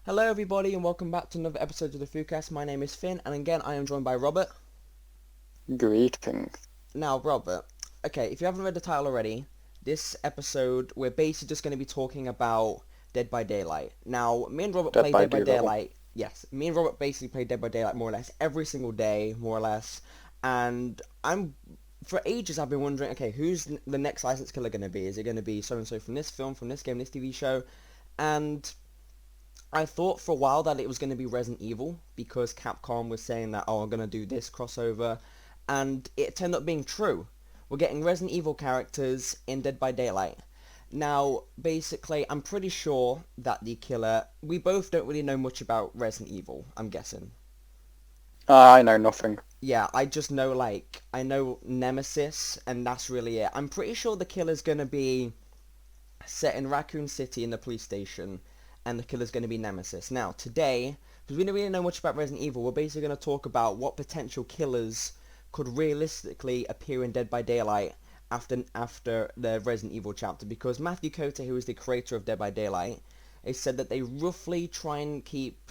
Hello everybody and welcome back to another episode of the Foocast. My name is Finn and again I am joined by Robert. Greetings. Now Robert, okay, if you haven't read the title already, this episode we're basically just going to be talking about Dead by Daylight. Now, me and Robert Dead play by Dead by Doolittle. Daylight. Yes, me and Robert basically play Dead by Daylight more or less every single day, more or less. And for ages I've been wondering, okay, who's the next licensed killer going to be? Is it going to be so-and-so from this film, from this game, this TV show? And I thought for a while that it was going to be Resident Evil because Capcom was saying that, oh, I'm going to do this crossover, and it turned up being true. We're getting Resident Evil characters in Dead by Daylight. Now, basically, I'm pretty sure that the killer... We both don't really know much about Resident Evil, I'm guessing. I know nothing. Yeah, I just know, I know Nemesis, and that's really it. I'm pretty sure the killer's going to be set in Raccoon City in the police station, and the killer's going to be Nemesis. Now, today, because we don't really know much about Resident Evil, we're basically going to talk about what potential killers could realistically appear in Dead by Daylight after the Resident Evil chapter, because Matthew Cote, who is the creator of Dead by Daylight, has said that they roughly try and keep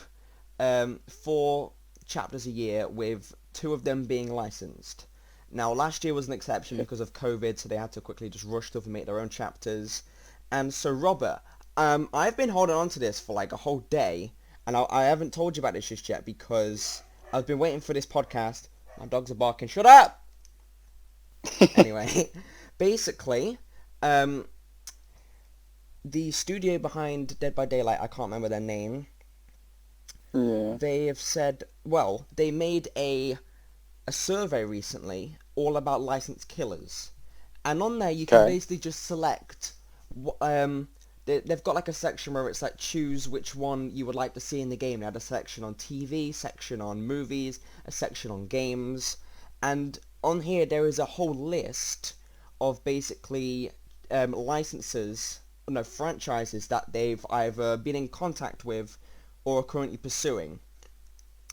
4 chapters a year, with 2 of them being licensed. Now, last year was an exception because of COVID, so they had to quickly just rush stuff and make their own chapters. And so, Robert, I've been holding on to this for like a whole day, and I haven't told you about this just yet because I've been waiting for this podcast. My dogs are barking. Shut up! Anyway, basically, the studio behind Dead by Daylight, I can't remember their name. Yeah. They have said, well, they made a survey recently all about licensed killers, and on there you can basically just select they've got like a section where it's like choose which one you would like to see in the game. They had a section on TV, section on movies, a section on games, and on here there is a whole list of basically franchises that they've either been in contact with or are currently pursuing.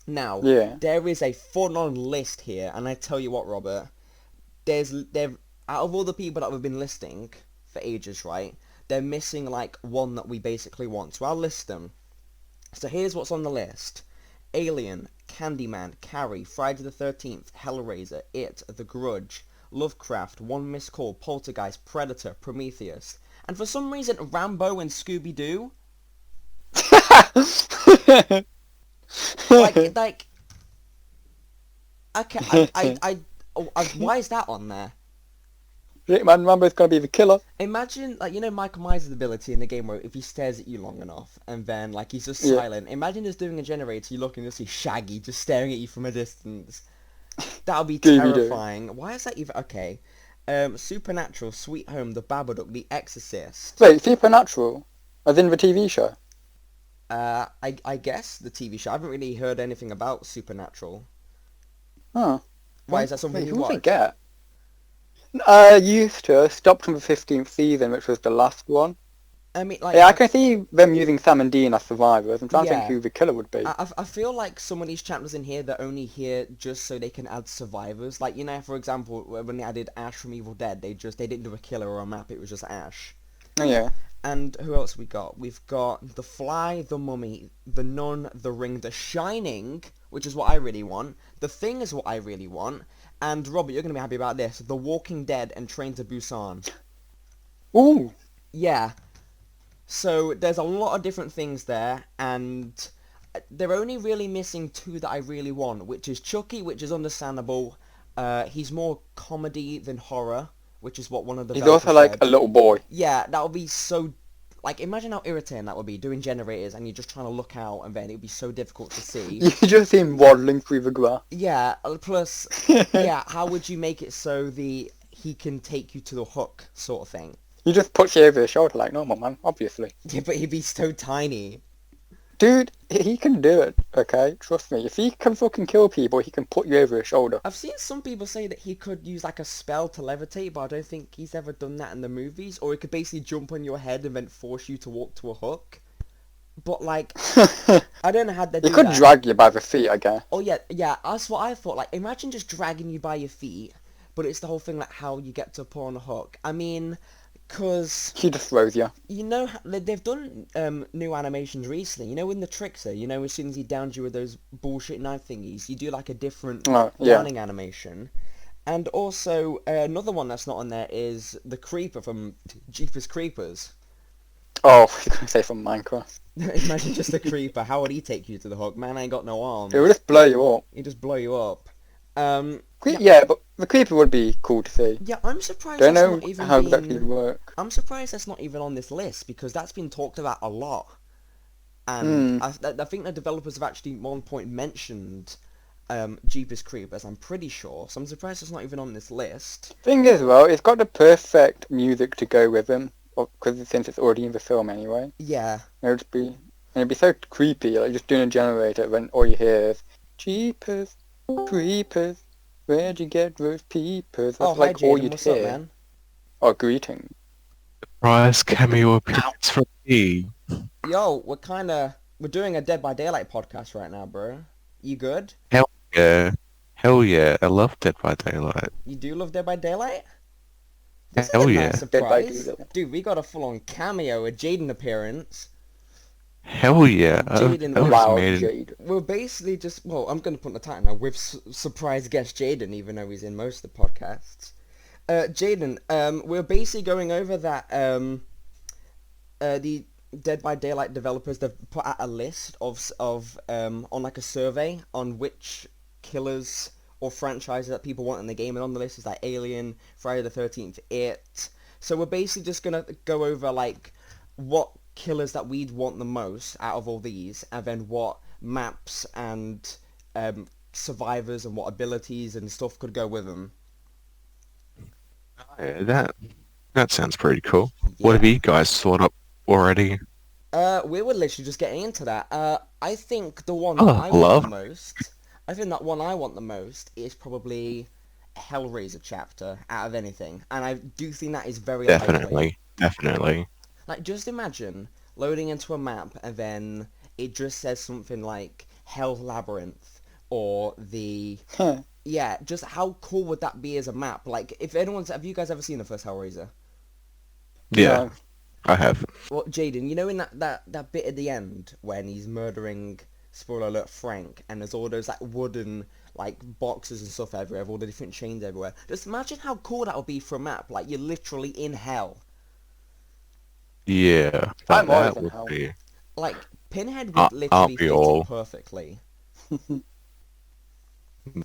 Now, there is a full-on list here, and I tell you what, Robert, out of all the people that we've been listing for ages, right, they're missing like one that we basically want. So I'll list them. So here's what's on the list: Alien, Candyman, Carrie, Friday the 13th, Hellraiser, It, The Grudge, Lovecraft, One Missed Call, Poltergeist, Predator, Prometheus, and for some reason Rambo and Scooby-Doo. like okay, why is that on there? Man, Rambo's gonna be the killer. Imagine, Michael Myers' ability in the game where if he stares at you long enough and then, he's just silent. Imagine just doing a generator, you look and you'll see Shaggy just staring at you from a distance. That would be terrifying. Why is that even... Okay. Supernatural, Sweet Home, The Babadook, The Exorcist. Wait, Supernatural? As in the TV show? I guess the TV show. I haven't really heard anything about Supernatural. Huh. Why is that something you watch? Get? Used to. Stopped from the 15th season, which was the last one. I mean, yeah, I can see them using Sam and Dean as survivors. I'm trying to think who the killer would be. I feel like some of these chapters in here, they're only here just so they can add survivors. Like, for example, when they added Ash from Evil Dead, they didn't do a killer or a map, it was just Ash. Oh, yeah. And who else we got? We've got The Fly, The Mummy, The Nun, The Ring, The Shining, which is what I really want. The Thing is what I really want. And Robert, you're going to be happy about this. The Walking Dead and Train to Busan. Ooh. Yeah. So there's a lot of different things there, and they're only really missing 2 that I really want, which is Chucky, which is understandable. He's more comedy than horror, which is what one of the... He's also like a little boy. Yeah, that would be so... imagine how irritating that would be, doing generators, and you're just trying to look out, and then it would be so difficult to see. You just see him waddling through the grass. Yeah, plus, how would you make it so he can take you to the hook, sort of thing? You just push you over the shoulder like normal, man, obviously. Yeah, but he'd be so tiny. Dude, he can do it, okay? Trust me. If he can fucking kill people, he can put you over his shoulder. I've seen some people say that he could use like a spell to levitate, but I don't think he's ever done that in the movies. Or he could basically jump on your head and then force you to walk to a hook. But I don't know how they do that. He could drag you by the feet, I guess. Oh yeah, that's what I thought. Imagine just dragging you by your feet, but it's the whole thing how you get to pull on a hook. I mean... Because She just throws you. you know they've done new animations recently. You know, in the Trickster, you know, as soon as he downs you with those bullshit knife thingies, you do like a different Oh, yeah. downing animation. And also another one that's not on there is the Creeper from Jeepers Creepers. Oh, you're going to say from Minecraft. Imagine just a Creeper. How would he take you to the hook? Man, I ain't got no It will arms. just blow you up. He'd just blow you up. Yeah, Yeah, but the creeper would be cool to see. yeah. I'm surprised Don't that's know not even how exactly it been. would work. I'm surprised that's not even on this list because that's been talked about a lot. And Hmm. I think the developers have actually at one point mentioned Jeepers Creepers, I'm pretty sure. So I'm surprised it's not even on this list. Thing is, well, it's got the perfect music to go with him, because since it's already in the film anyway. Yeah. It'd be so creepy, like just doing a generator when all you hear is Jeepers, Creepers, where'd you get those peepers? Oh, That's hi like all Jaden, you'd what's up, hear. man? Or greeting. Surprise cameo appearance from me. Yo, we're doing a Dead by Daylight podcast right now, bro. You good? Hell yeah. Hell yeah. I love Dead by Daylight. You do love Dead by Daylight? This is Hell a yeah. nice Dead by surprise. Daylight. Dude, we got a full-on cameo, a Jaden appearance. Hell yeah. Jaden, That was Wow, amazing. Jade. We're basically just, well, I'm going to put the title now, with surprise guest Jaden, even though he's in most of the podcasts. Jaden, we're basically going over that, the Dead by Daylight developers, they've put out a list on like a survey on which killers or franchises that people want in the game, and on the list is like Alien, Friday the 13th, It. So we're basically just going to go over like what killers that we'd want the most out of all these, and then what maps and survivors and what abilities and stuff could go with them. Yeah, that sounds pretty cool. What have Yeah. you guys thought up already? We were literally just getting into that. I think the one that Oh, I want love. the most, I think that one I want the most is probably Hellraiser Chapter out of anything, and I do think that is very likely. Definitely. Like, just imagine loading into a map and then it just says something like Hell Labyrinth or the Huh. yeah. Just how cool would that be as a map? Like, if anyone's, have you guys ever seen the first Hellraiser? Yeah, No. I have. Well, Jaden, you know in that bit at the end when he's murdering, spoiler alert, Frank, and there's all those like wooden like boxes and stuff everywhere, all the different chains everywhere. Just imagine how cool that would be for a map. Like you're literally in hell. Yeah, I'm always that in would hell. be. Like Pinhead would literally Aren't we fit all? it perfectly.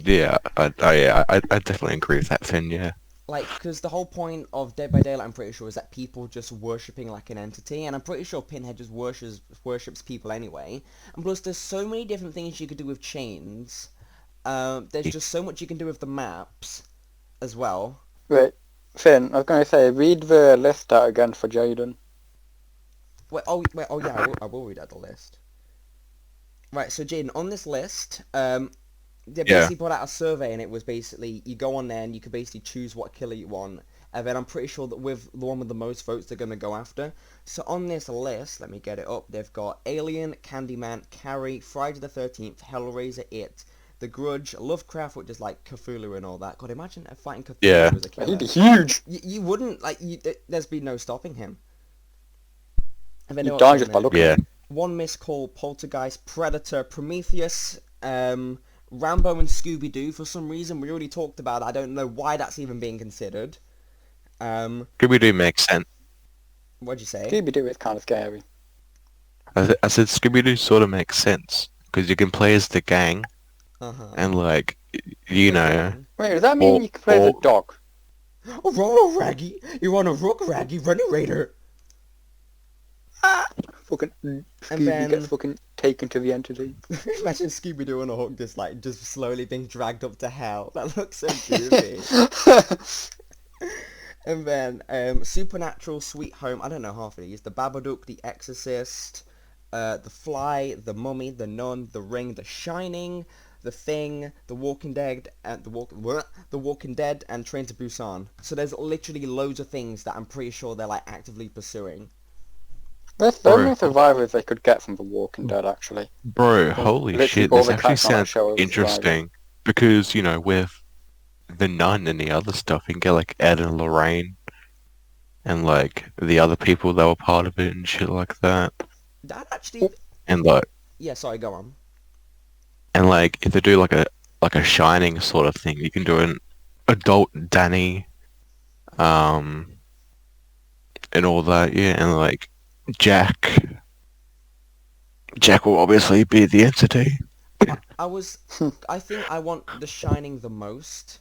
Yeah, I definitely agree with that, Finn. Yeah. Like, because the whole point of Dead by Daylight, I'm pretty sure, is that people just worshipping like an entity, and I'm pretty sure Pinhead just worships people anyway. And plus, there's so many different things you could do with chains. There's just so much you can do with the maps as well. Wait, Finn, I was going to say, read the list out again for Jaden. Wait, oh yeah, I will read out the list. Right, so Jaden, on this list, they Yeah. basically put out a survey, and it was basically, you go on there and you could basically choose what killer you want, and then I'm pretty sure that with the one with the most votes they're going to go after. So on this list, let me get it up, they've got Alien, Candyman, Carrie, Friday the 13th, Hellraiser, It, The Grudge, Lovecraft, which is like Cthulhu and all that. God, imagine fighting Cthulhu Yeah. as a killer. He'd be huge. You wouldn't, like, there's been no stopping him. And then He'd what's die on just by there? looking. Yeah. One Missed Call, Poltergeist, Predator, Prometheus, Rambo and Scooby-Doo. For some reason, we already talked about it. I don't know why that's even being considered. Scooby-Doo makes sense. What'd you say? Scooby-Doo is kind of scary. I said Scooby-Doo sort of makes sense because you can play as the gang Uh-huh. and like you know. Again. Wait, does that mean you can play as a dog? Oh, roll, Raggy! You want to rook, Raggy, running raider! Fucking And Scooby then- gets fucking taken to the entity. Imagine Scooby-Doo on a hook just slowly being dragged up to hell. That looks so goofy. And then, Supernatural, Sweet Home, I don't know half of these. The Babadook, The Exorcist, The Fly, The Mummy, The Nun, The Ring, The Shining, The Thing, The Walking Dead, and The Walking Dead, and Train to Busan. So there's literally loads of things that I'm pretty sure they're like actively pursuing. There's so many survivors they could get from The Walking Dead, actually. Bro, holy Literally shit, all this the actually cats on that sounds show are interesting. Because, you know, with the Nun and the other stuff, you can get like Ed and Lorraine. and like the other people that were part of it and shit like that. That actually, And like yeah. Sorry, go on. if they do like a Shining sort of thing, you can do an adult Danny, um, and all that, yeah, and like Jack. Jack will obviously be the entity. I was, I think I want The Shining the most,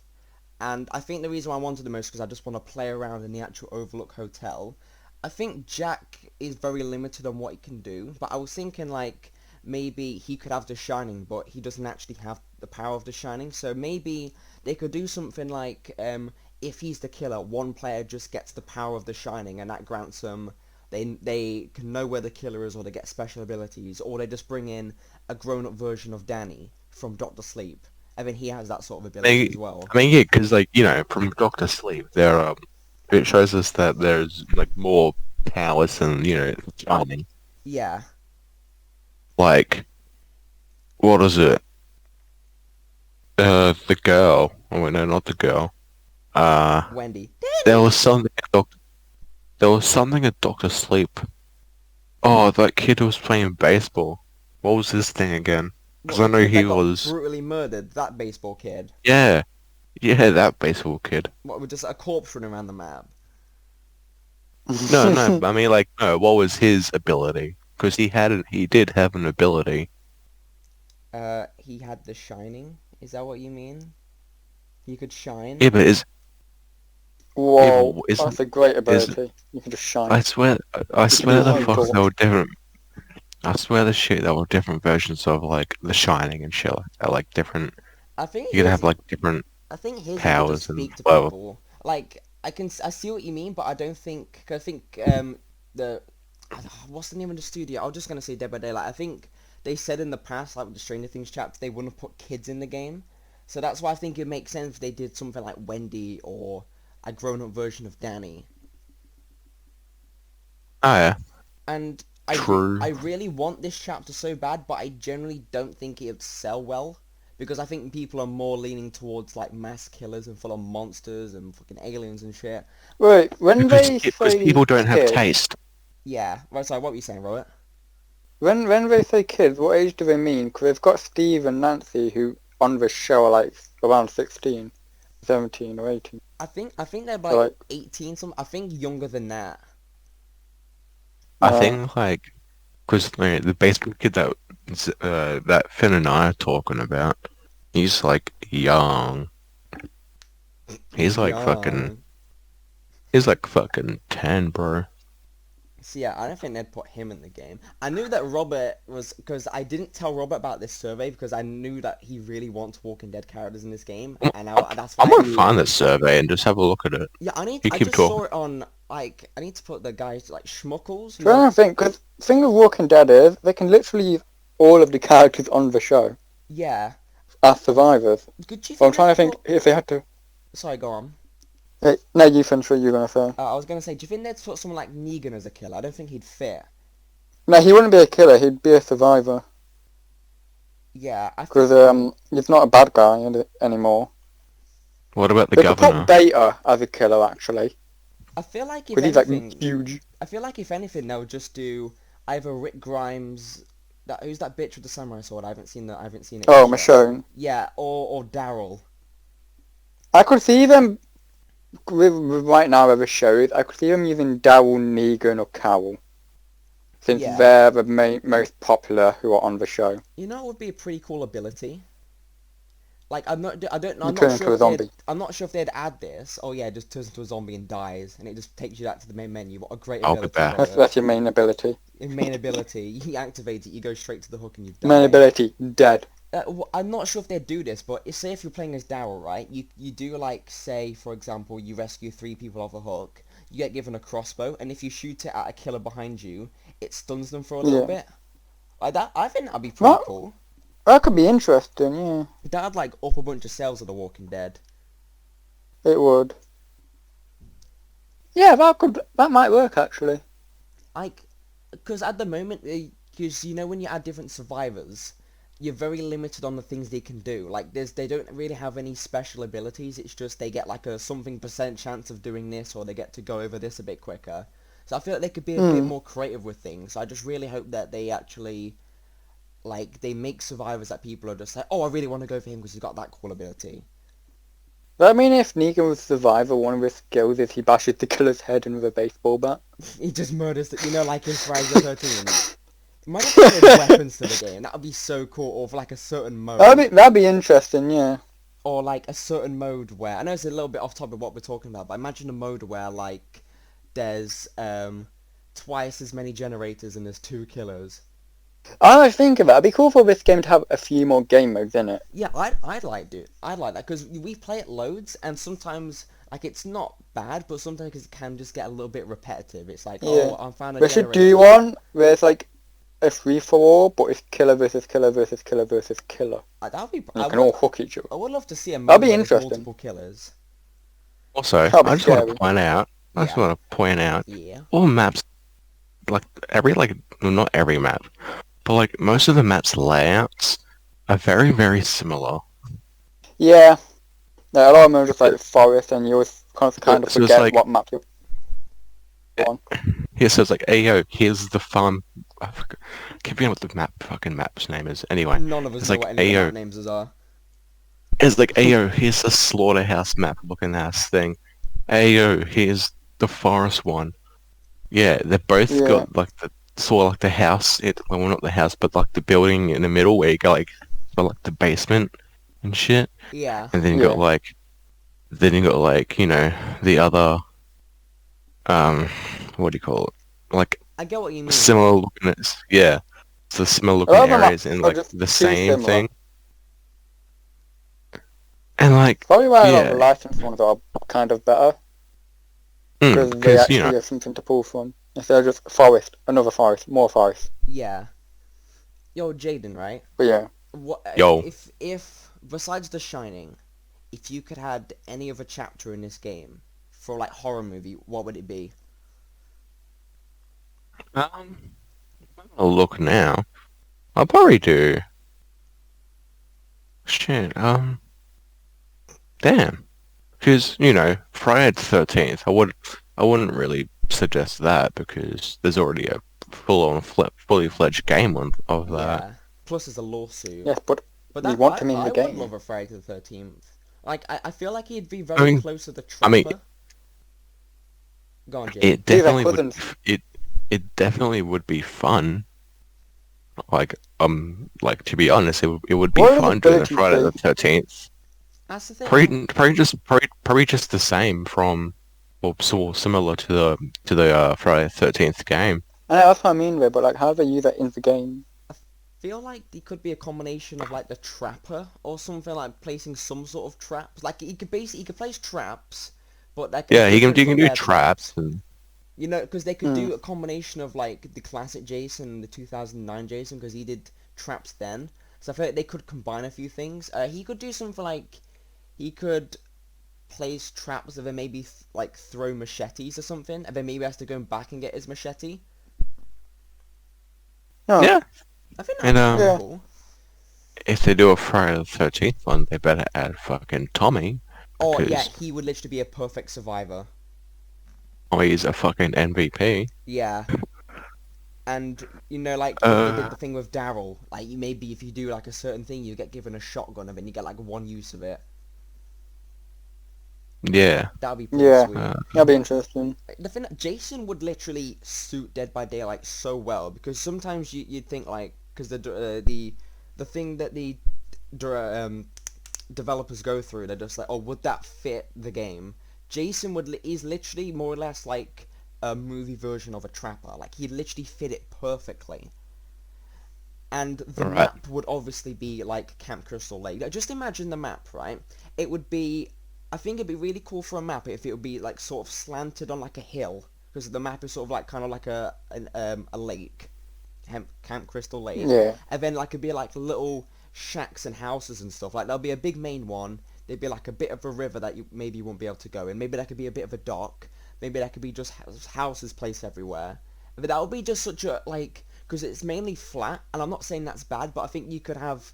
and I think the reason why I wanted the most because I just want to play around in the actual Overlook Hotel. I think Jack is very limited on what he can do, but I was thinking like maybe he could have The Shining, but he doesn't actually have the power of The Shining. So maybe they could do something like if he's the killer, one player just gets the power of The Shining, and that grants them they can know where the killer is, or they get special abilities, or they just bring in a grown-up version of Danny from Doctor Sleep, and then he has that sort of ability as well. Yeah, because like from Doctor Sleep, it shows us that there's like more powers than Shining. Yeah. Like, what is it? The girl. Oh wait, no, not the girl. Wendy. There was something at Doctor Sleep. Oh, that kid who was playing baseball. What was his thing again? Because What, I the know kid that he got was. brutally murdered? That baseball kid. Yeah, yeah, that baseball kid. What, with just a corpse running around the map? No, no, I mean like no. What was his ability? Because he did have an ability. He had the shining. Is that what you mean? He could shine. Yeah, but Whoa, isn't that's a great is ability. You can just shine. I swear You can be the white fuck dwarf. there were different. I swear the shit there were different versions of like The Shining and shit like that. Like different. I think You could his. have like different I think his he could just powers and speak to whatever. people. Like I see what you mean, but I don't think. I think the what's the name of the studio? I was just gonna say Dead by Daylight. I think they said in the past, like with the Stranger Things chapter, they wouldn't have put kids in the game. So that's why I think it makes sense if they did something like Wendy or a grown-up version of Danny. Oh yeah, And true. I really want this chapter so bad, but I generally don't think it'd sell well. Because I think people are more leaning towards like mass killers and full of monsters and fucking aliens and shit. Wait, when they Because say people don't have kid, taste. Yeah, right, sorry, what were you saying, Robert? when they say kids, what age do they mean? Because they've got Steve and Nancy who on the show are like around 16, 17 or 18. I think they're So, like like, 18 some I think younger than that. I uh, think like because the baseball kid that Finn and I are talking about, he's like young. He's like fucking. Young. He's like fucking 10, bro. So yeah, I don't think they'd put him in the game. I knew that Robert was, because I didn't tell Robert about this survey because I knew that he really wants Walking Dead characters in this game, and that's I'm why. gonna find this survey and just have a look at it. Yeah, You I keep just saw talking. it on like I need to put the guys like Schmuckles. trying to think, because the thing with Walking Dead is they can literally use all of the characters on the show Yeah. as survivors. Could you So I'm think trying to they'd think put? if they had to. Sorry, go on. Hey, no, you finish what you were gonna say. I was gonna say, do you think they'd put someone like Negan as a killer? I don't think he'd fit. No, he wouldn't be a killer. He'd be a survivor Yeah, I because think. he's not a bad guy anymore. What about the They could governor? put Beta as a killer actually, I feel like if because he's like anything, huge. I feel like if anything, they'll just do either Rick Grimes. Who's that bitch with the samurai sword? I haven't seen it Oh, just yet. Michonne. Yeah, or Daryl. I could see them with right now with the shows. I could see them using Daryl, Negan, or Carol, since Yeah. they're the most popular who are on the show. You know, it would be a pretty cool ability. Like I'm not You turn into a zombie. I'm not sure if they'd add this. Oh yeah, it just turns into a zombie and dies, and it just takes you back to the main menu. What a great I'll be ability, back. That's, Robert. that's your main ability. In main ability, you activate it, you go straight to the hook and you die. Main ability, dead. I'm not sure if they do this, but say if you're playing as Daryl, right? You do like say for example you rescue 3 people off the hook, you get given a crossbow, and if you shoot it at a killer behind you, it stuns them for a little bit. Like that, I think that'd be pretty cool. That could be interesting, yeah. That'd like up a bunch of sales of The Walking Dead. It would. Yeah, that might work actually. Like, because at the moment, because you know when you add different survivors, you're very limited on the things they can do. Like they don't really have any special abilities. It's just they get like a something percent chance of doing this, or they get to go over this a bit quicker. So I feel like they could be a bit more creative with things. I just really hope that they actually like they make survivors that people are just like, oh, I really want to go for him because he's got that cool ability. But I mean, if Negan was a survivor, one of his skills is he bashes the killer's head in with a baseball bat. He just murders, like in Friday the 13th. Imagine if they added weapons to the game. That would be so cool. Or for like a certain mode. That'd be interesting, yeah. Or like a certain mode where, I know it's a little bit off topic of what we're talking about, but imagine a mode where like there's twice as many generators and there's 2 killers. I was thinking that it'd be cool for this game to have a few more game modes in it. Yeah, I'd like that because we play it loads, and sometimes like it's not bad, but sometimes it can just get a little bit repetitive. It's like, Yeah. oh, I found a We generator. should do one where it's like a free-for-all, but it's killer versus killer versus killer versus killer. That'd be. You can all hook each other. I would love to see a mode That'd be where there's interesting. multiple killers. Also, That'd be I just want scary. to point out. Yeah. All maps, like well, not every map, but like most of the maps' layouts are very, very similar. Yeah. Like, a lot of them are just like forest, and you always kind of So it's forget like- what map you're on. Here says like, hey yo, here's the farm. I keep forgetting what the fucking map's name is. Anyway, None of us it's know like, what any of the Ayo. map names are. it's like, hey yo, here's the slaughterhouse map looking ass thing. Hey yo, here's the forest one. Yeah, they both Yeah. got like the sort of like the house. Well, not the house, but like the building in the middle where you got like the basement and shit. Yeah. And then you Yeah. got like, you know, the other, what do you call it? Like I get what you mean. similar looking, yeah, so similar looking lot of them areas and are like just the too same similar. thing. And like, Probably why a lot of yeah. the licensed ones are kind of better, mm, because they because actually you know, have something to pull from. Instead of just forest, another forest, more forest. Yeah. Yo, Jaden, right? But yeah. What Yo. if besides The Shining, if you could add any other chapter in this game for like horror movie, what would it be? I'll look now. I'll probably do. Shit. Damn. Because you know, Friday the 13th. I wouldn't really suggest that because there's already a full-on fully fledged game of that. Yeah. Plus, there's a lawsuit. Yes, but But you that, want him in the I game. would love a Friday the 13th. Like, I feel like he'd be very I mean- close to the I mean- Trapper. Go on, Jaden. It These are definitely would. cousins. It definitely would be fun. Like to be honest, it would be What are the fun doing a abilities Friday the they- 13th. That's the thing. Probably just the same from, or similar to the Friday the 13th game. And that's what I mean with, but like, how do they use that in the game? Feel like it could be a combination of like the Trapper or something, like placing some sort of traps. Like he could place traps, but like Yeah, you can different do from their traps and You know, because they could do a combination of like the classic Jason and the 2009 Jason, because he did traps then. So I feel like they could combine a few things. He could do something like he could place traps and then maybe like throw machetes or something, and then maybe has to go back and get his machete. No. yeah. I think And, that's Yeah. cool. If they do a Friday the 13th one, they better add fucking Tommy. Oh yeah, because- he would literally be a perfect survivor. Oh, he's a fucking MVP. Yeah. And you know, like they did Uh. the thing with Daryl. Like maybe if you do like a certain thing, you get given a shotgun, and then you get like one use of it. Yeah. That'd be pretty Yeah. sweet. That'd be interesting. The thing that Jason would literally suit Dead by Daylight so well, because sometimes you'd think like, because the thing that the developers go through, they're just like, oh, would that fit the game? Jason is literally more or less like a movie version of a Trapper. Like he'd literally fit it perfectly. And the Right. map would obviously be like Camp Crystal Lake. Like, just imagine the map, right? It would be, I think it'd be really cool for a map if it would be like sort of slanted on like a hill, because the map is sort of like kind of like a lake, Camp Crystal Lake. Yeah. And then like it'd be like little shacks and houses and stuff. Like there'll be a big main one. There'd be like a bit of a river that you maybe won't be able to go in. Maybe that could be a bit of a dock. Maybe that could be just houses placed everywhere. But that would be just such a like because it's mainly flat, and I'm not saying that's bad, but I think you could have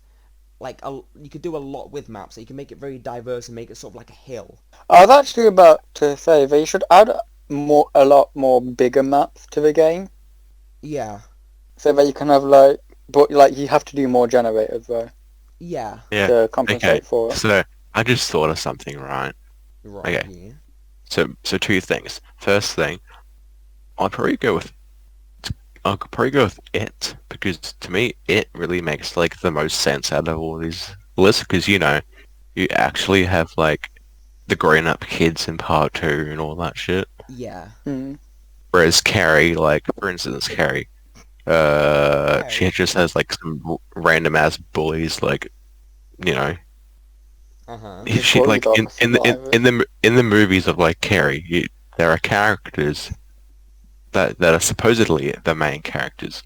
you could do a lot with maps. So you can make it very diverse and make it sort of like a hill. I was actually about to say they should add a lot more bigger maps to the game, Yeah. so that you can have but you have to do more generators though Yeah. Yeah. to compensate for it. So I just thought of something, right? Right. Okay. Yeah. So two things. First thing, I'd probably go with I'll probably go with It, because to me It really makes like the most sense out of all these lists, because you actually have like the grown up kids in part 2 and all that shit. Yeah. Mm. Whereas Carrie, like for instance, Carrie, she just has like some random ass bullies, like Uh-huh. she like in the movies of like Carrie, there are characters that are supposedly the main characters,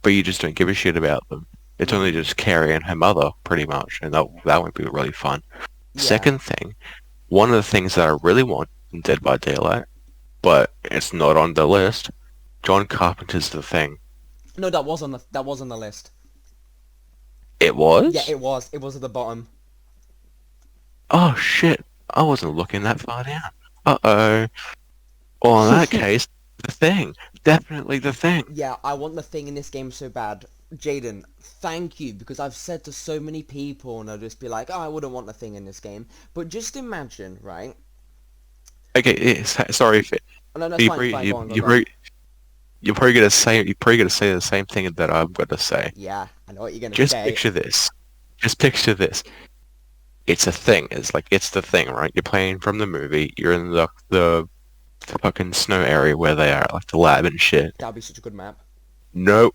but you just don't give a shit about them. It's only just Carrie and her mother, pretty much, and that would be really fun. Yeah. Second thing, one of the things that I really want in Dead by Daylight, but it's not on the list, John Carpenter's The Thing. No, that was on the list. It was? Yeah, it was. It was at the bottom. Oh shit, I wasn't looking that far down. Uh-oh. Well, in that case, The Thing. Definitely The Thing. Yeah, I want the Thing in this game so bad. Jaden, thank you, because I've said to so many people, and they'll just be like, oh, I wouldn't want the Thing in this game. But just imagine, right? Okay, sorry if it... No, that's fine, go on. You're probably gonna say the same thing that I'm gonna say. Yeah, I know what you're gonna Just say. picture this. Just picture this. It's a thing. It's the thing, right? You're playing from the movie. You're in the fucking snow area where they are, like the lab and shit. That'd be such a good map. Nope.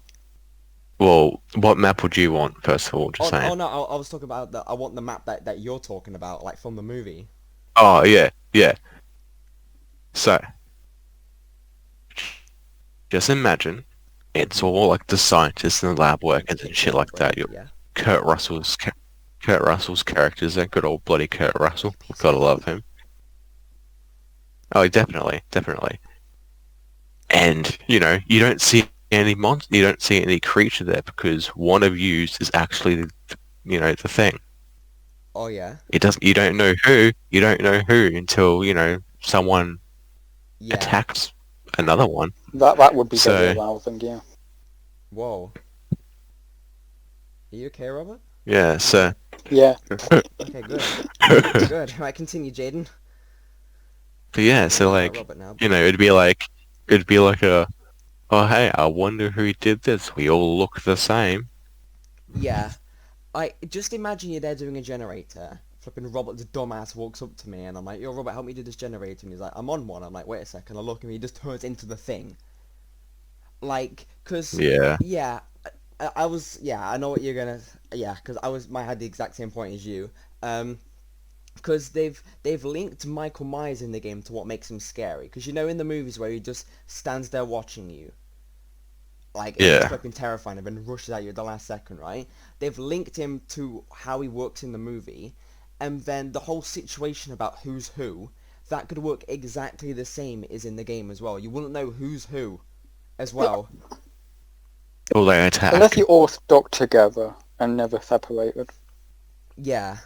Well, what map would you want, first of all, just saying? Oh no, I was talking about I want the map that you're talking about, like from the movie. Oh, yeah. So, just imagine it's all like the scientists and the lab workers and shit like that. Yeah. Kurt Russell's characters there. Good old bloody Kurt Russell. Gotta love him. Oh, definitely. And, you don't see any monster, you don't see any creature there, because one of yous is actually, the thing. Oh yeah. You don't know who until, someone attacks another one. That would be very arousing, yeah. Whoa. Are you okay, Robert? Yeah, so... Yeah. Okay, good. Good. Right, continue, Jaden. But yeah, so Robert now, it'd be like oh hey, I wonder who did this. We all look the same. Yeah. Just imagine you're there doing a generator. Flipping Robert's dumbass walks up to me and I'm like, yo Robert, help me do this generator, and he's like, I'm on one. I'm like, wait a second, I look and he just turns into the Thing. Yeah, I know what you're gonna, because I had the exact same point as you. Because they've linked Michael Myers in the game to what makes him scary. Because in the movies where he just stands there watching you, it's fucking terrifying, and then rushes at you at the last second, right? They've linked him to how he works in the movie, and then the whole situation about who's who, that could work exactly the same as in the game as well. You wouldn't know who's who, as well. Or they attack. Unless you all stuck together and never separated. Yeah.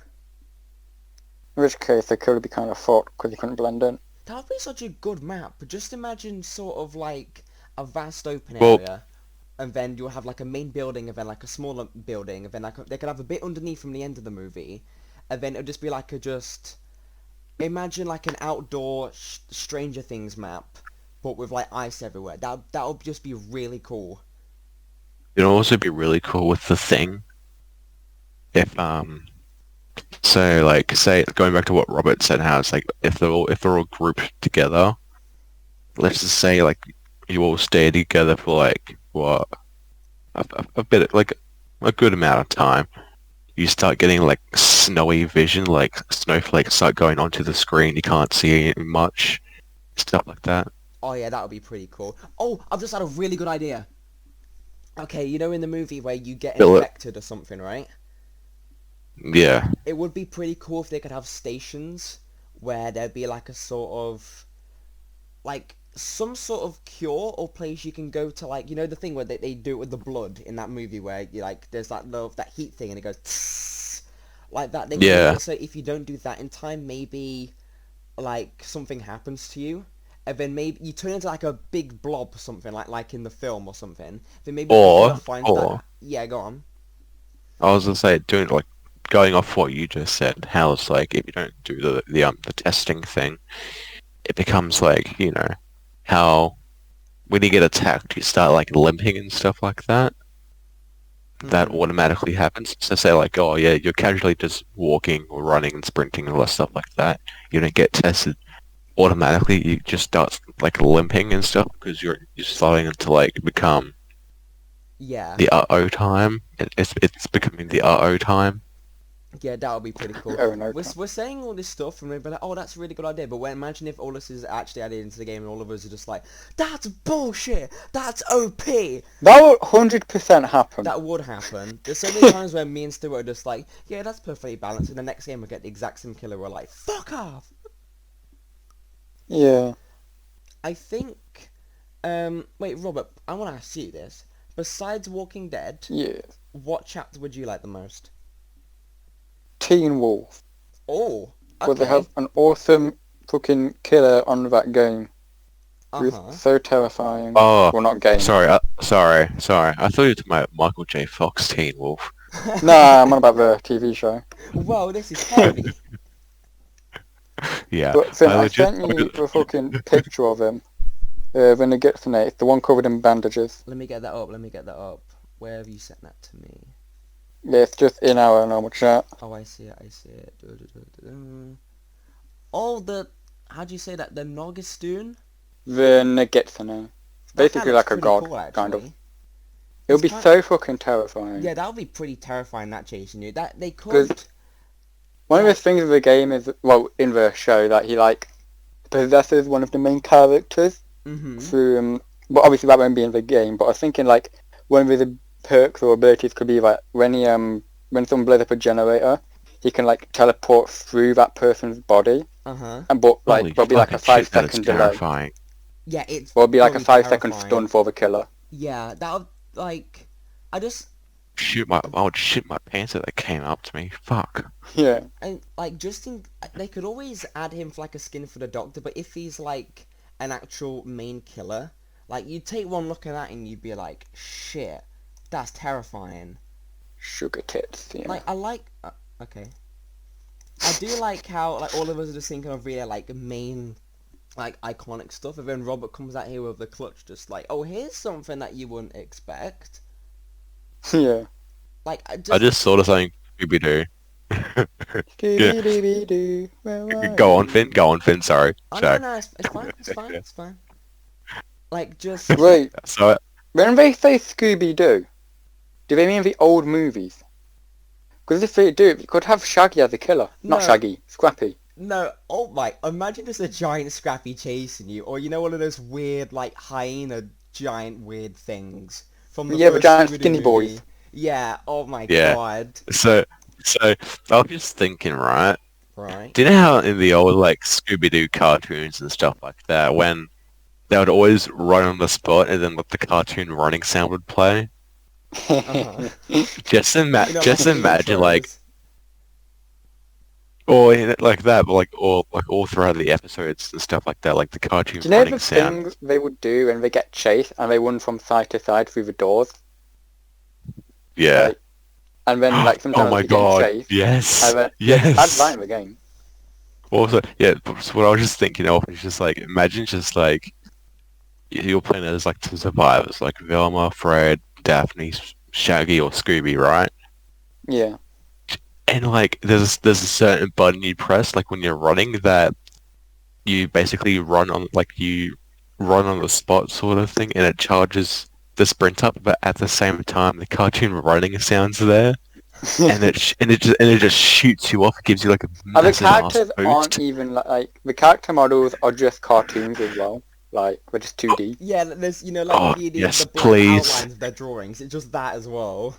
In which case, they could be kind of fucked because you couldn't blend in. That would be such a good map, but just imagine sort of like a vast open area, and then you'll have like a main building, and then like a smaller building, and then they could have a bit underneath from the end of the movie, and then it'll just be like imagine like an outdoor Stranger Things map, but with like ice everywhere. That would just be really cool. It'd also be really cool with the Thing. If So, say, going back to what Robert said, how it's like, if they're all grouped together, let's just say, you all stay together for, what, a bit, a good amount of time. You start getting, snowy vision, snowflakes start going onto the screen, you can't see much, stuff like that. Oh, yeah, that would be pretty cool. Oh, I've just had a really good idea. Okay, in the movie where you get infected or something, right? Yeah. It would be pretty cool if they could have stations where there'd be a sort of some sort of cure or place you can go to, like, you know the thing where they do it with the blood in that movie where you like there's that heat thing and it goes tss, like that. They can make Yeah. it so if you don't do that in time, maybe like something happens to you, and then maybe you turn into like a big blob or something, like in the film or something. Then maybe if the killer finds that. Or Yeah, go on. I was gonna say, doing like going off what you just said, how it's like if you don't do the testing thing, it becomes like, you know, how when you get attacked, you start like limping and stuff like that. That Mhm. automatically happens. So say like, oh yeah, you're casually just walking or running and sprinting and all that stuff like that. You don't get tested automatically. You just start like limping and stuff because you're starting to like become Yeah. the uh-oh time. It's becoming the uh-oh time. Yeah, that would be pretty cool. Oh, no. We're saying all this stuff and we're like, oh, that's a really good idea. But imagine if all this is actually added into the game and all of us are just like, that's bullshit. That's OP. That would 100% happen. That would happen. There's so many times where me and Stu are just like, yeah, that's perfectly balanced. And the next game we get the exact same killer. We're like, fuck off. Yeah. I think. Wait, Robert, I want to ask you this. Besides Walking Dead, Yeah. what chapter would you like the most? Teen Wolf. Oh, But they okay. have an awesome fucking killer on that game. It's Uh-huh. so terrifying. Oh, Well, not game. sorry. Sorry. I thought you were talking about Michael J. Fox, Teen Wolf. Nah, I'm on about the TV show. Whoa, this is heavy. Yeah, But Finn, I I legit. sent you a fucking picture of him. When he gets in it, it's the one covered in bandages. Let me get that up. Where have you sent that to me? Yeah, it's just in our normal chat. Oh, I see it. Oh, how do you say that? The Nogastun? The Nagitsune. That guy Basically looks like a pretty god, cool, kind of. actually. It would be It's kind- so fucking terrifying. Yeah, that would be pretty terrifying, that chasing you. That they 'Cause could... One of Like- the things of the game is, well, in the show, that he, like, possesses one of the main characters Mm-hmm. through, but obviously that won't be in the game, but I was thinking, like, one of his perks or abilities could be, like, when someone blows up a generator, he can, like, teleport through that person's body, Uh-huh. but, like, Holy there'll be, like, a fucking shit, that is 5-second delay. terrifying. Yeah, it's... Or it'll be, like, a probably 5-second terrifying. stun for the killer. Yeah, that would, like... I I would shit my pants if they came up to me. Fuck. Yeah. And, like, they could always add him for, like, a skin for the Doctor, but if he's, like, an actual main killer, like, you'd take one look at that and you'd be like, shit, that's terrifying. Sugar tits, yeah. Like, okay. I do like how, like, all of us are just thinking of really, like, main, like, iconic stuff, and then Robert comes out here with the clutch, just like, oh, here's something that you wouldn't expect. Yeah. Like, I just thought of something Scooby-Doo. Scooby-Dooby-Doo, where are Go on, you? Finn. Sorry. oh, Sorry. no, it's fine. Like, just... Wait, So when they say Scooby-Doo, do they mean the old movies? Because if they do, you could have Shaggy as a killer. Not No. Shaggy, Scrappy. No, oh my, imagine just a giant Scrappy chasing you, or you know one of those weird, like, hyena giant weird things from the Yeah, the first giant Scooby-Doo skinny movie. boys. Yeah, oh my Yeah. god. So I was just thinking, right? Right. Do you know how in the old like Scooby-Doo cartoons and stuff like that, when they would always run on the spot and then the cartoon running sound would play? Uh-huh. Just You know, just like imagine intros. like, or like that, but like all throughout the episodes and stuff like that, like the cartoon Do you know running the sound. things they would do when they get chased and they run from side to side through the doors? Yeah. Like, and then like Oh sometimes my you get god. chased. Yes. And then, yeah, Yes. that's that in the game. Also, yeah, so what I was just thinking of is just like, imagine just like, you're playing as like two survivors, like Velma, Fred, Daphne, Shaggy, or Scooby, right? Yeah. And like, there's a certain button you press, like when you're running, that you basically run on the spot sort of thing, and it charges the sprint up, but at the same time, the cartoon running sounds there, and it just shoots you off. It gives you like a And the massive ass characters aren't boost. even like the character models are just cartoons as well. Like they're just 2D. Yeah, there's, you know, like Oh, the yes, black please. outlines of their drawings. It's just that as well.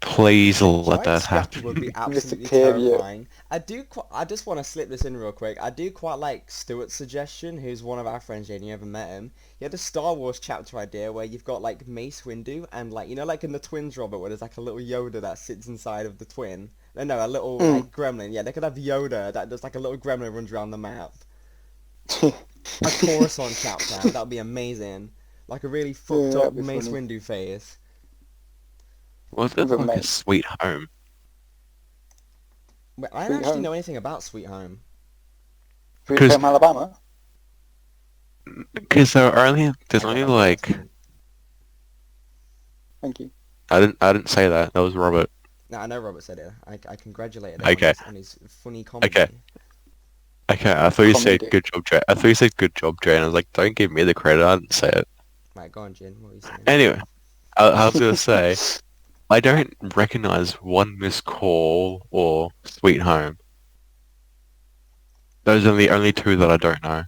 Please let Untitled that Chapter would be happen. absolutely superior. terrifying. I just want to slip this in real quick. I do quite like Stuart's suggestion, who's one of our friends, Jane. You ever met him? He had a Star Wars chapter idea where you've got like Mace Windu and like like in the Twins, Robert, where there's like a little Yoda that sits inside of the twin. No, a little like gremlin. Yeah, they could have Yoda that does like a little gremlin runs around the map. A Coruscant chapter. That would be amazing. Like a really fucked up that'd be Mace funny. Windu face. Was it With a like a mate. sweet home? Wait, I Sweet don't actually Home. know anything about Sweet Home. Sweet Because Home Alabama. there's I got only that from like Westworld. Thank you. I didn't say that. That was Robert. No, I know Robert said it. I congratulated him Okay. on his funny comedy. Okay. Okay, I thought you said Comedy. good job, Jay. I thought you said good job, Jay, and I was like, don't give me the credit. I didn't say it. Right, go on, Jin. What were you saying? Anyway, I was gonna say I don't recognize One Missed Call or Sweet Home. Those are the only two that I don't know.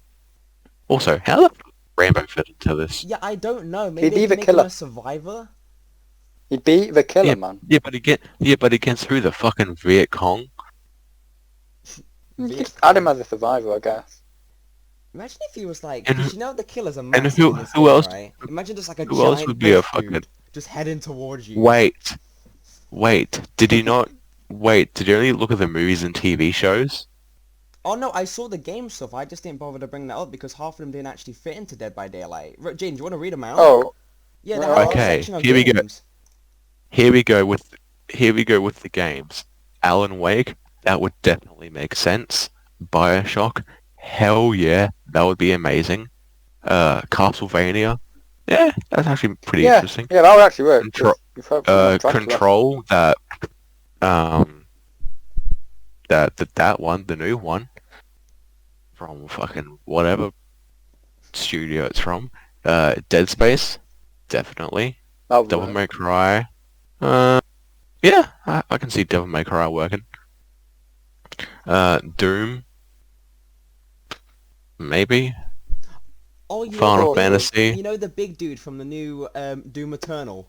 Also, how the Rambo fit into this? Yeah, I don't know. He'd Maybe be they the can make him killer. a survivor? He'd be the killer, man. Yeah, but against who? The fucking Viet Cong? You Viet could add him Cong. as a survivor, I guess. Imagine if he was like... And Because who- you know the killers are and massive who- in this who game, else- right? Imagine just like a who else giant would be a buff fucking- dude just heading towards you. Wait. Did you not? Wait, did you only look at the movies and TV shows? Oh no, I saw the game stuff. I just didn't bother to bring that up because half of them didn't actually fit into Dead by Daylight. Jane, do you want to read them out? Oh, Yeah, they have a Okay, section of here we go. games. Here we go with the games. Alan Wake, that would definitely make sense. BioShock, hell yeah, that would be amazing. Castlevania, yeah, that's actually pretty yeah. interesting. Yeah, that would actually work. Contro- You've probably got Dracula. Control, that one, the new one, from fucking whatever studio it's from. Dead Space, definitely. That would Devil work. May Cry. Yeah, I can see Devil May Cry working. Doom. Maybe. Oh, you Final know, the big- Fantasy. You know the big dude from the new Doom Eternal?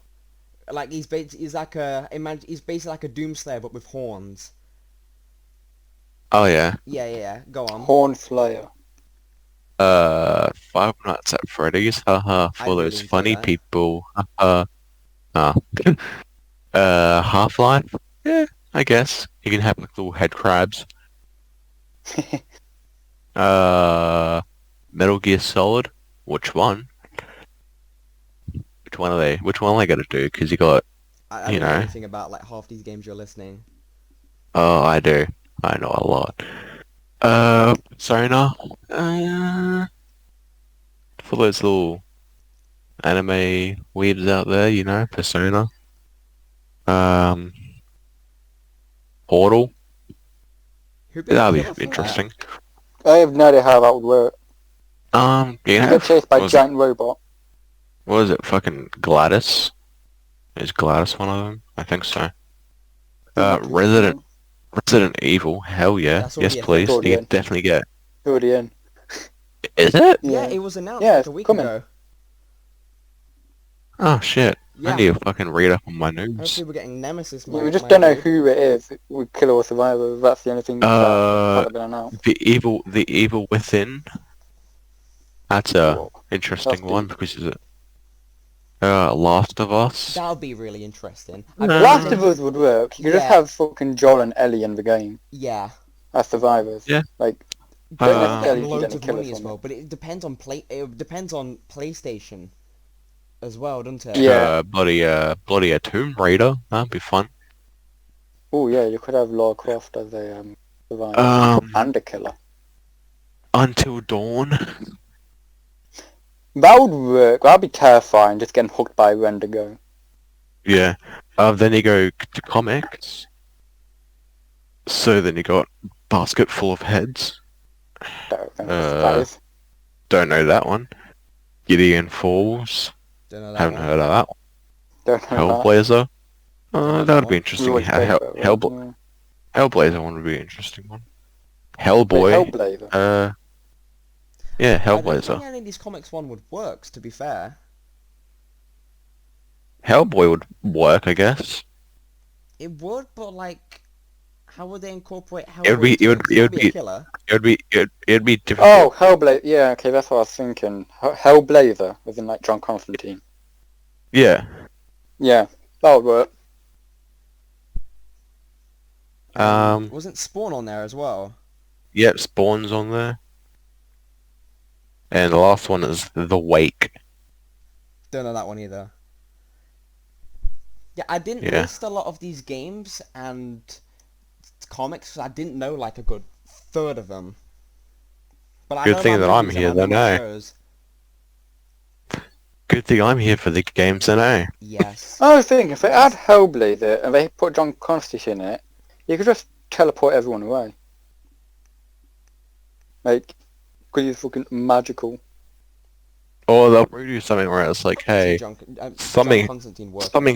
Like he's he's basically like a Doomslayer but with horns. Oh yeah. Yeah. Go on. Horn Slayer. Five Nights at Freddy's. Haha. I For really those enjoy funny that. people. Haha. Half-Life. Yeah, I guess you can have like little head crabs. Metal Gear Solid. Which one? Which one are they? Which one are they gonna do? Because you got. I You don't know know. anything about like half these games you're listening. Oh, I do. I know a lot. Persona. For those little anime weebs out there, you know, Persona. Portal. Who'd be the That'd killer be for that? interesting. I have no idea how that would work. You You have, get chased by a what was giant robot. what is it? Fucking Gladys? Is Gladys one of them? I think so. Resident Evil. Hell yeah. That's already Yes, a please. thing. You can definitely get. Already in. Is it? Yeah, it was announced Yeah, like it's a week coming. ago. Oh shit. Yeah. I need to fucking read up on my news. Hopefully we're getting Nemesis. We just don't know who it is. We kill or survivor. That's the only thing that hasn't been announced. The evil within. That's a Whoa. interesting That's one deep. because is it Last of Us? That would be really interesting. Last of Us would work. You could just Yeah. have fucking Joel and Ellie in the game Yeah. as survivors. Yeah. Like, But don't they're necessarily getting keep loads getting of killers money as from well. it. But it depends on PlayStation as well, doesn't it? Yeah. Bloody a Tomb Raider. That'd be fun. Oh yeah, you could have Lara Croft as a survivor and a killer. Until Dawn. That would work. That'd be terrifying. Just getting hooked by a Wendigo. Yeah. Then you go to comics. So then you got Basket Full of Heads. That is. Don't know that one. Gideon Falls. Don't know that Haven't one. heard of that one. Don't know Hellblazer. know That that would one. be We interesting. always spoke about that. Hellblazer one would be an interesting one. Wait, Hellboy. Hellblazer. Yeah, I don't think Hellblazer. any of these comics one would work, to be fair. Hellboy would work, I guess. It would, but like, how would they incorporate It would be Hellboy it into it? would 'Cause he's it gonna would be a be killer. it'd be Oh, difficult. Hellblazer. Yeah, okay, that's what I was thinking. Hellblazer, as in like John Constantine. Yeah. Yeah, that would work. Wasn't Spawn on there as well? Yeah, Spawn's on there. And the last one is The Wake. Don't know that one either. Yeah, I didn't Yeah. list a lot of these games and comics. I didn't know like a good third of them. But I Good know my thing that I'm movies and here I know then, my eh? shows. Good thing I'm here for the games then, eh? Yes. I was thinking, if they add Hellblazer and they put John Constantine in it, you could just teleport everyone away. Like, because he's fucking magical. Or they'll probably do something where it's like, See hey, John something Constantine work. something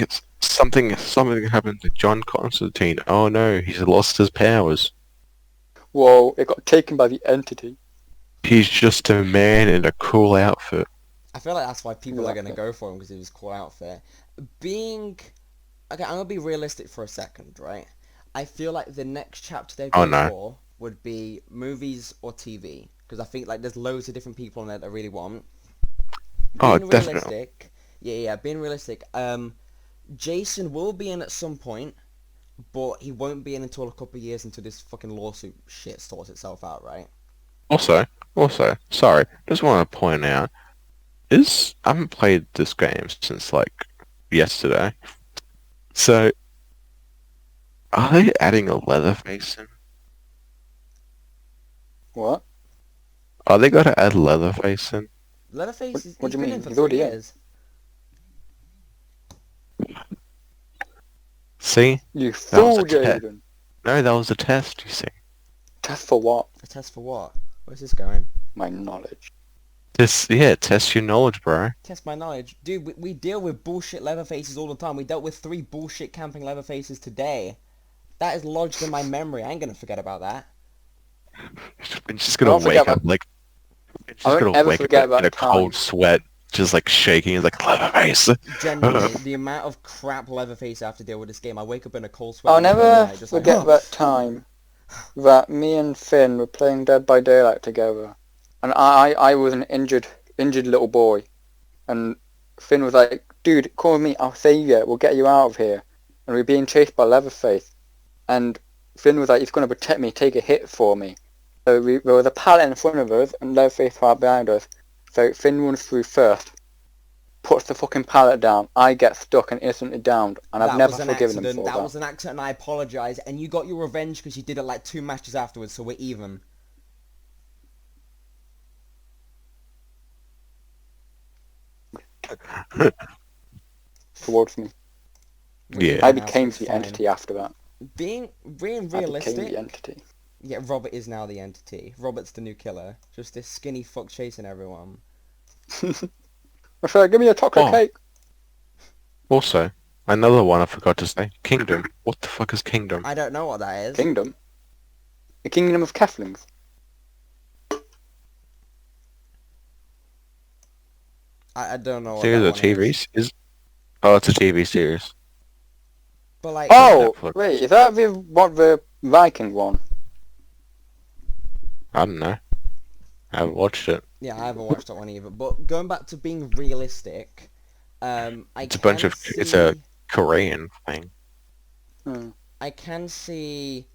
happened to John Constantine. Oh no, he's lost his powers. Whoa, it got taken by the entity. He's just a man in a cool outfit. I feel like that's why people are Yeah. gonna go for him because he was cool outfit. Being okay, I'm gonna be realistic for a second, right? I feel like the next chapter they Oh go no. for would be movies or TV because I think like there's loads of different people in there that I really want. Oh, Being definitely. realistic, yeah, being realistic. Jason will be in at some point, but he won't be in until a couple of years until this fucking lawsuit shit sorts itself out, right? Also, sorry, just want to point out, I haven't played this game since like yesterday. So, are they adding a Leatherface in? What? Are they going to add Leatherface in? Leatherface, What he's do you been mean? in for He's 3 already in. years. See, You that was a fool, test. Jaden. No, that was a test. You see, Test for what? A test for what? Where's this going? My knowledge. test your knowledge, bro. Test my knowledge. Dude, we deal with bullshit Leatherfaces all the time. We dealt with 3 bullshit camping Leatherfaces today. That is lodged in my memory. I ain't gonna forget about that. It's just I gonna don't forget wake up about- like, it's I just don't gonna ever wake forget up about in a time. cold sweat, just like shaking. It's like Leatherface. Genuinely, the amount of crap Leatherface I have to deal with this game, I wake up in a cold sweat. I'll in the middle never of the night, just like, forget that time that me and Finn were playing Dead by Daylight together, and I was an injured little boy, and Finn was like, "Dude, call me, I'll save you. We'll get you out of here." And we were being chased by Leatherface, and Finn was like, "He's gonna protect me, take a hit for me." So there was a pallet in front of us, and Leatherface right behind us. So Finn runs through first, puts the fucking pallet down. I get stuck and instantly downed, and I've that never was an forgiven him accident. for That that. was an accident, and I apologize. And you got your revenge because you did it like 2 matches afterwards, so we're even. Towards me. We're Yeah. even I now, so became it's the fine. entity after that. Being I became realistic, the entity. yeah, Robert is now the entity. Robert's the new killer. Just this skinny fuck chasing everyone. I said, give me a chocolate Oh. cake. Also, another one I forgot to say. Kingdom. What the fuck is Kingdom? I don't know what that is. Kingdom. The kingdom of Keflings. I don't know what Series that of one TV is. is? Oh, it's a TV series. But like, Oh, Netflix. wait, is that the Viking one? I don't know. I haven't watched it. yeah, I haven't watched that one either. But going back to being realistic, It's a bunch of. It's a Korean thing. Hmm. I can see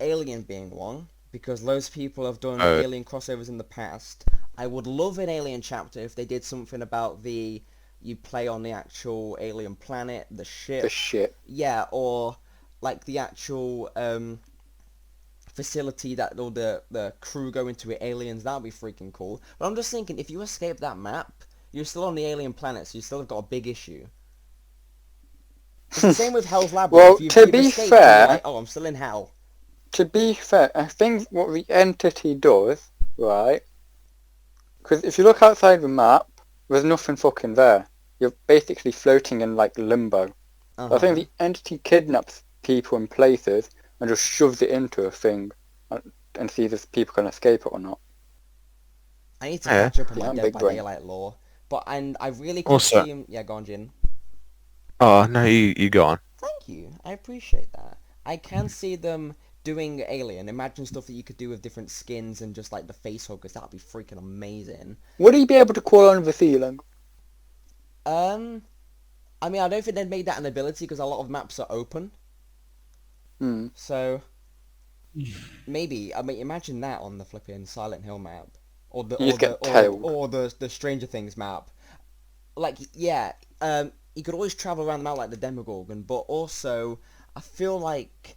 Alien being one because loads of people have done Oh. Alien crossovers in the past. I would love an Alien chapter if they did something about you play on the actual alien planet, the ship. The shit. Yeah, or like the actual facility that all the crew go into with aliens. That would be freaking cool. But I'm just thinking, if you escape that map, you're still on the alien planet, so you still have got a big issue. It's the same with Hell's Labyrinth. Well, You've to be escaped and you're fair- like, oh, I'm still in hell. To be fair, I think what the entity does, right? Because if you look outside the map, there's nothing fucking there. You're basically floating in like limbo. I think the entity kidnaps people in places and just shoves it into a thing and sees if people can escape it or not. I need to Yeah. catch up on Yeah, my Dead big by brain. Daylight lore. But I really could Also- see him... Yeah, go on, Jin. Oh no, you go on. Thank you. I appreciate that. I can see them doing Alien. Imagine stuff that you could do with different skins and just like the face huggers. That'd be freaking amazing. Would he be able to crawl on the ceiling? I mean, I don't think they'd make that an ability because a lot of maps are open. So maybe. I mean, imagine that on the flipping Silent Hill map, or the You just get tailed. or the Stranger Things map. Like, yeah, you could always travel around the map like the Demogorgon, but also I feel like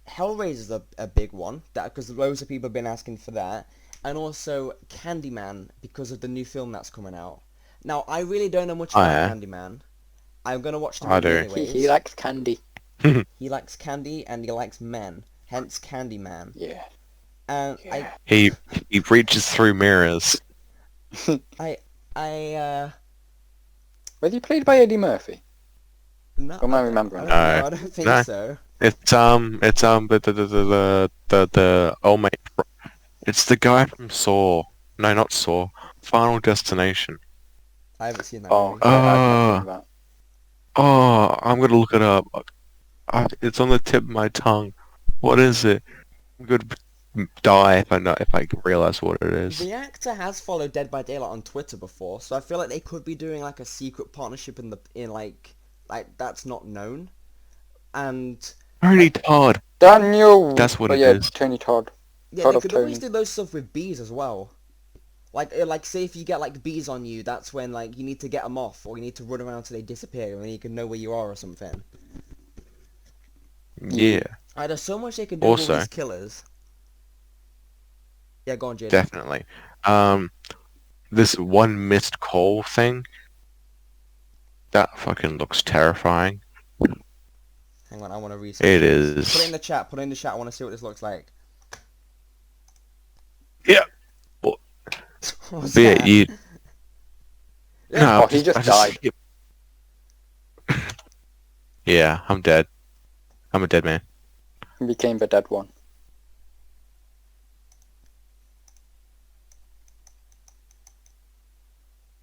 Hellraiser's a big one, that because loads of people have been asking for that, and also Candyman because of the new film that's coming out. Now, I really don't know much about Candyman. I'm gonna watch the movie anyways. He likes candy. He likes candy and he likes men, hence Candyman. Yeah. And Yeah. He reaches through mirrors. Was he played by Eddie Murphy? No, Or am I remembering? I don't think No. so. It's the old mate. It's the guy from Saw. No, not Saw. Final Destination. I haven't seen that Oh, movie. okay, I've seen that. Oh, I'm gonna look it up. It's on the tip of my tongue. What is it? I'm gonna die if I realize what it is. The actor has followed Dead by Daylight on Twitter before, so I feel like they could be doing like a secret partnership in like that's not known. And Tony Todd. Daniel! That's what oh, it yeah, is. Tony Todd. yeah, Todd they of could Tony. always do those stuff with bees as well. Like say if you get like bees on you, that's when like you need to get them off, or you need to run around till they disappear, and then you can know where you are or something. Yeah, There's so much they can do with Also- all these killers. Yeah, go on, Jade. definitely. This one missed call thing. That fucking looks terrifying. Hang on, I want to research. It this. is. Put it in the chat. Put it in the chat. I want to see what this looks like. Yeah. What's But yeah, that? you. Yeah. No, Oh, he just died. Yeah, I'm dead. I'm a dead man. He became the dead one.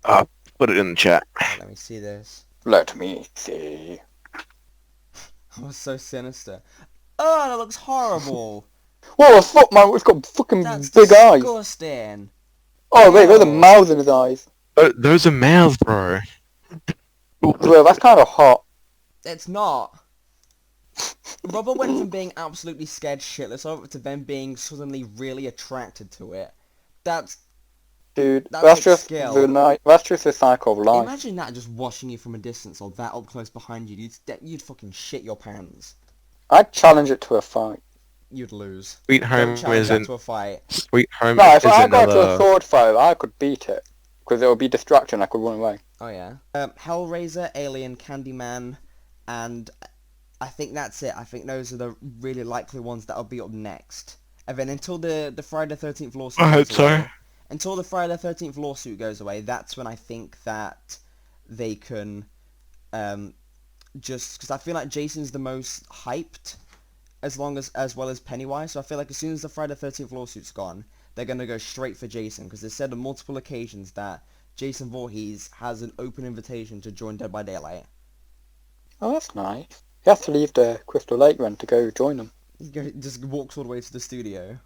I'll put it in the chat. Let me see this. Let me see. That was so sinister. Oh, that looks horrible. What the fuck, man? It's got fucking That's big eyes. disgusting. Oh, wait, those are Ew. mouths in his eyes. Those are mouths, bro. Bro, that's kind of hot. It's not. Robert went from being absolutely scared shitless over to then being suddenly really attracted to it. That's... Dude, That's that's like just skill. that's just the cycle of life. Imagine that just watching you from a distance or that up close behind you. You'd fucking shit your pants. I'd challenge it to a fight. You'd lose. Sweet Don't Home challenge is that in. to a fight. Sweet Home No, if is I got to a another. sword fight, I could beat it. Because it would be distraction, I could run away. Oh yeah. Hellraiser, Alien, Candyman, and I think that's it. I think those are the really likely ones that'll be up next. And then until the Friday the 13th lawsuit I hope goes so. away, until the Friday the 13th lawsuit goes away, that's when I think that they can just because I feel like Jason's the most hyped as well as Pennywise. So I feel like as soon as the Friday the 13th lawsuit's gone, they're gonna go straight for Jason because they said on multiple occasions that Jason Voorhees has an open invitation to join Dead by Daylight. Oh, that's nice. He has to leave the Crystal Lake run to go join them. Just walks all the way to the studio.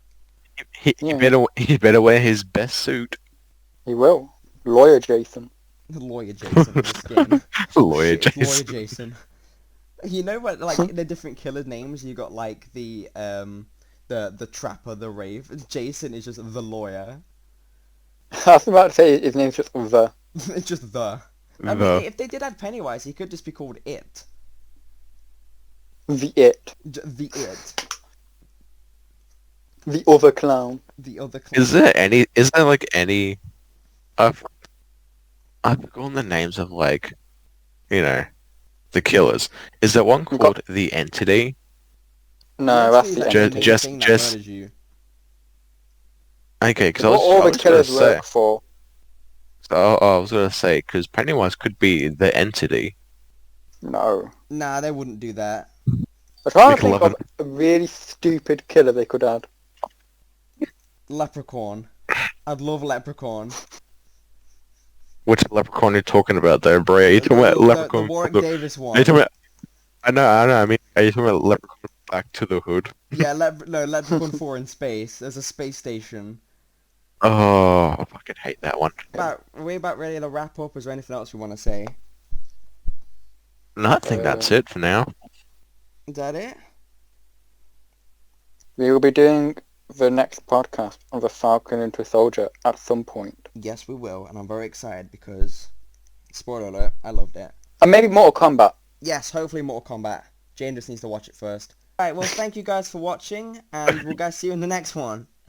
He better wear his best suit. He will. Lawyer Jason. Lawyer Jason with the skin. Lawyer Shit, Jason. Lawyer Jason. You know what? Like the different killer names, you got like the trapper, the rave. Jason is just the lawyer. I was about to say his name's just the. It's just the. I mean, The. if they did add Pennywise, he could just be called It. The It. The It. The other clown. The other. Is there like any? I've forgotten the names of like, the killers. Is there one We've called the Entity? No, that's the Ju- entity. just- thing that just- murders you. Okay, because What all I the was gonna killers say. work for. I was gonna say because Pennywise could be the Entity. No. Nah, they wouldn't do that. I'm trying to think McLovin. of a really stupid killer they could add. Leprechaun. I'd love Leprechaun. Which leprechaun are you talking about, though, bro? Are you talking about The leprechaun? Warwick Look, Davis are one. you talking I know. I mean, are you talking about Leprechaun Back to the Hood? Yeah, Leprechaun 4 in space. There's a space station. Oh, I fucking hate that one. Are we about ready to wrap up? Is there anything else we want to say? No, I think that's it for now. Is that it? We will be doing the next podcast of the Falcon Winter Soldier at some point. Yes, we will, and I'm very excited because, spoiler alert, I loved it. And maybe Mortal Kombat. Yes, hopefully Mortal Kombat. Jane just needs to watch it first. Alright, well, thank you guys for watching, and we'll guys see you in the next one.